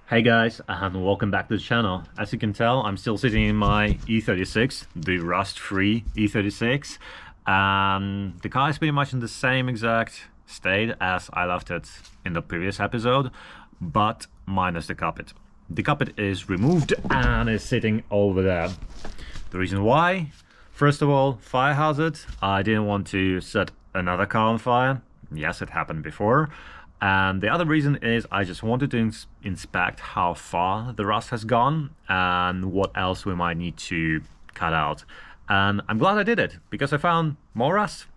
Hey guys, and welcome back to the channel. As you can tell, I'm still sitting in my E36, the rust-free E36, and the car is pretty much in the same exact state as I left it in the previous episode, but minus the carpet. The carpet is removed and is sitting over there. The reason why? First of all, fire hazard. I didn't want to set another car on fire. Yes, it happened before. And the other reason is I just wanted to inspect how far the rust has gone and what else we might need to cut out. And I'm glad I did it because I found more rust.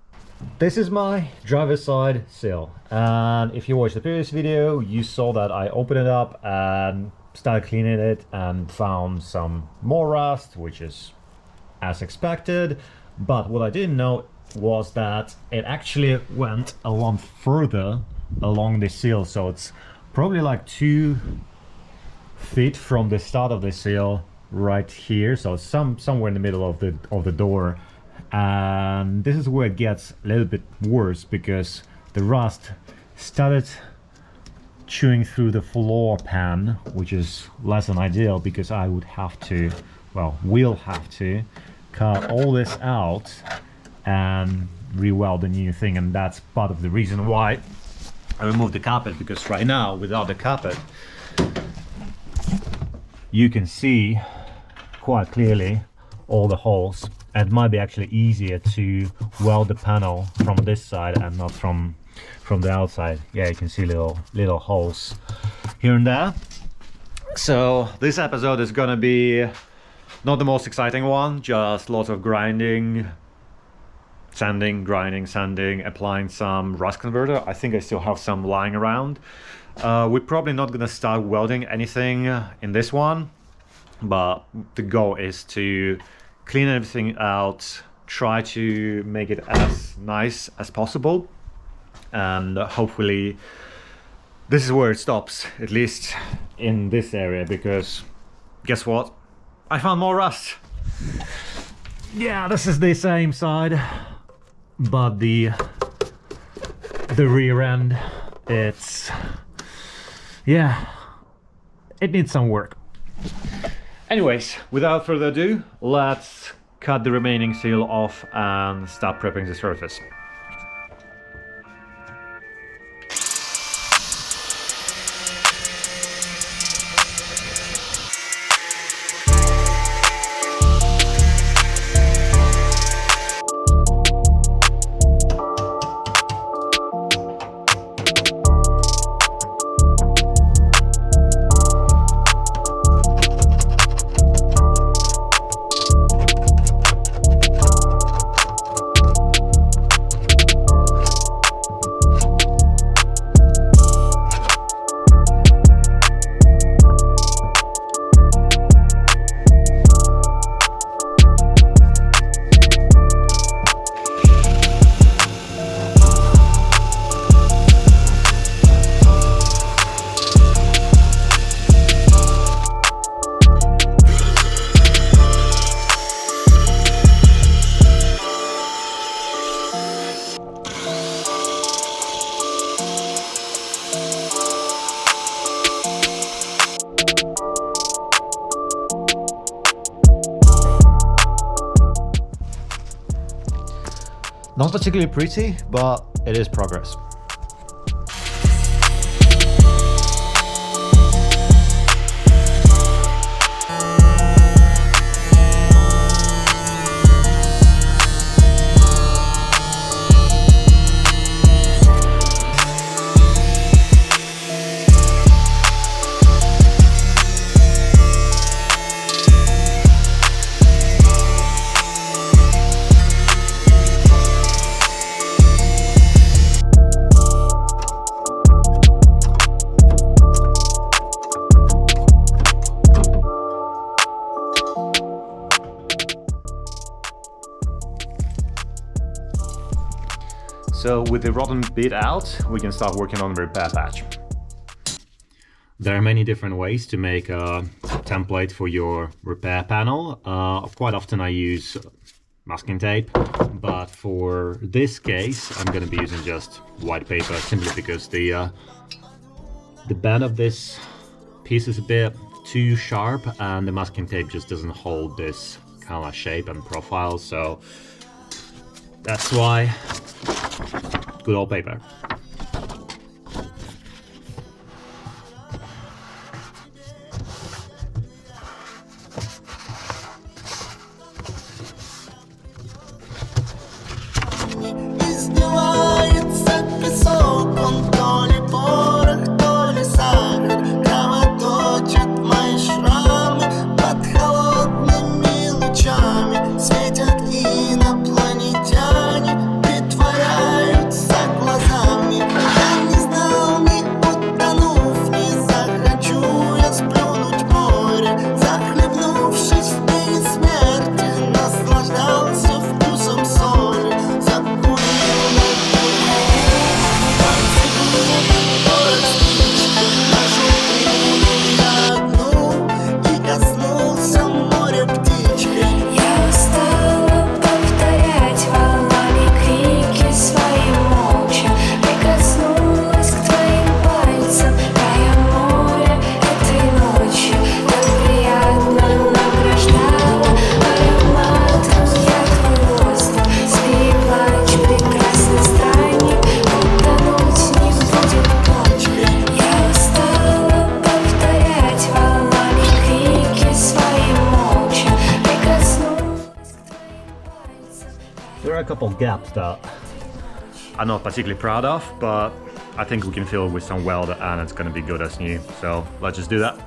This is my driver's side sill. And if you watched the previous video, you saw that I opened it up and started cleaning it and found some more rust, which is as expected. But what I didn't know was that it actually went a lot further along the seal, so it's probably like 2 feet from the start of the seal right here, so somewhere in the middle of the door. And this is where it gets a little bit worse because the rust started chewing through the floor pan, which is less than ideal because I would have to, well, we'll have to cut all this out and re-weld a new thing. And that's part of the reason why I removed the carpet, because right now without the carpet you can see quite clearly all the holes, and it might be actually easier to weld the panel from this side and not from the outside. Yeah, you can see little holes here and there. So this episode is gonna be not the most exciting one, just lots of grinding, sanding, grinding, sanding, applying some rust converter. I think I still have some lying around. We're probably not gonna start welding anything in this one, but the goal is to clean everything out, try to make it as nice as possible, and hopefully this is where it stops, at least in this area, because guess what? I found more rust. Yeah, this is the same side, but the rear end, it's, yeah, it needs some work. Anyways, without further ado, let's cut the remaining seal off and start prepping the surface. Not particularly pretty, but it is progress. So with the rotten bit out, we can start working on the repair patch. There are many different ways to make a template for your repair panel. Quite often I use masking tape, but for this case I'm going to be using just white paper, simply because the bend of this piece is a bit too sharp and the masking tape just doesn't hold this kind of shape and profile, so that's why good old paper. There are a couple of gaps that I'm not particularly proud of, but I think we can fill it with some weld and it's gonna be good as new. So let's just do that.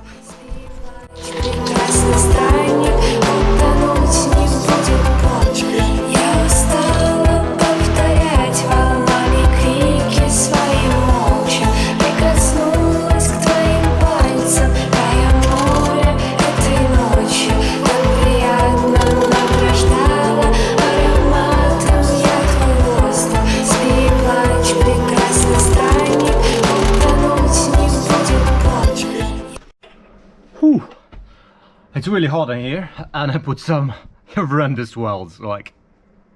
It's really hot in here and I put some horrendous welds, like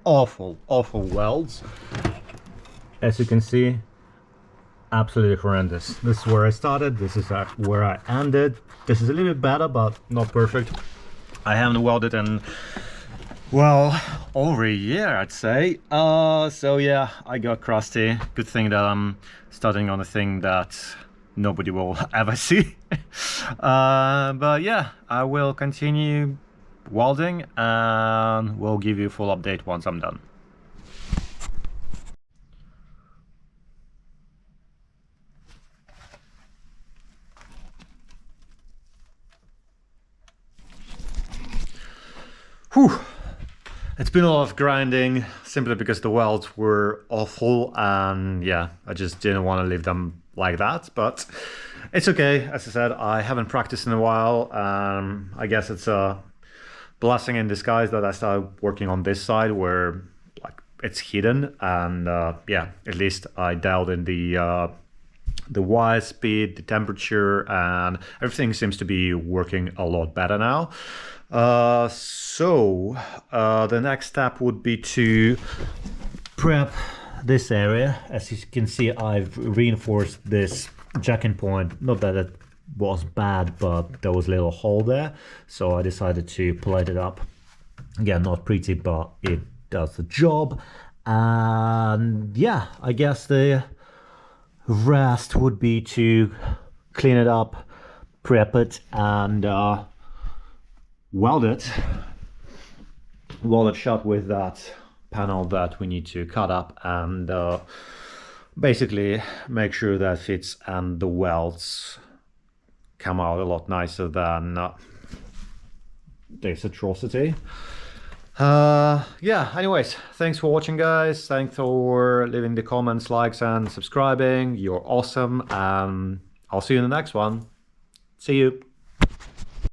awful welds. As you can see, absolutely horrendous. This is where I started, this is where I ended. This is a little bit better, but not perfect. I haven't welded in, well, over a year, I'd say. So yeah, I got crusty. Good thing that I'm starting on a thing that nobody will ever see. But yeah, I will continue welding and we'll give you a full update once I'm done. Whew. It's been a lot of grinding simply because the welds were awful and yeah, I just didn't want to leave them like that, but it's okay. As I said, I haven't practiced in a while. I guess it's a blessing in disguise that I started working on this side where like it's hidden, and yeah, at least I dialed in the wire speed, the temperature, and everything seems to be working a lot better now. So the next step would be to prep this area. As you can see, I've reinforced this jacking point. Not that it was bad, but there was a little hole there, so I decided to plate it up. Again, not pretty, but it does the job. And yeah, I guess the rest would be to clean it up, prep it, and weld it shut with that panel that we need to cut up, and basically make sure that fits and the welds come out a lot nicer than this atrocity. Yeah, anyways, thanks for watching, guys. Thanks for leaving the comments, likes, and subscribing. You're awesome, and I'll see you in the next one. See you.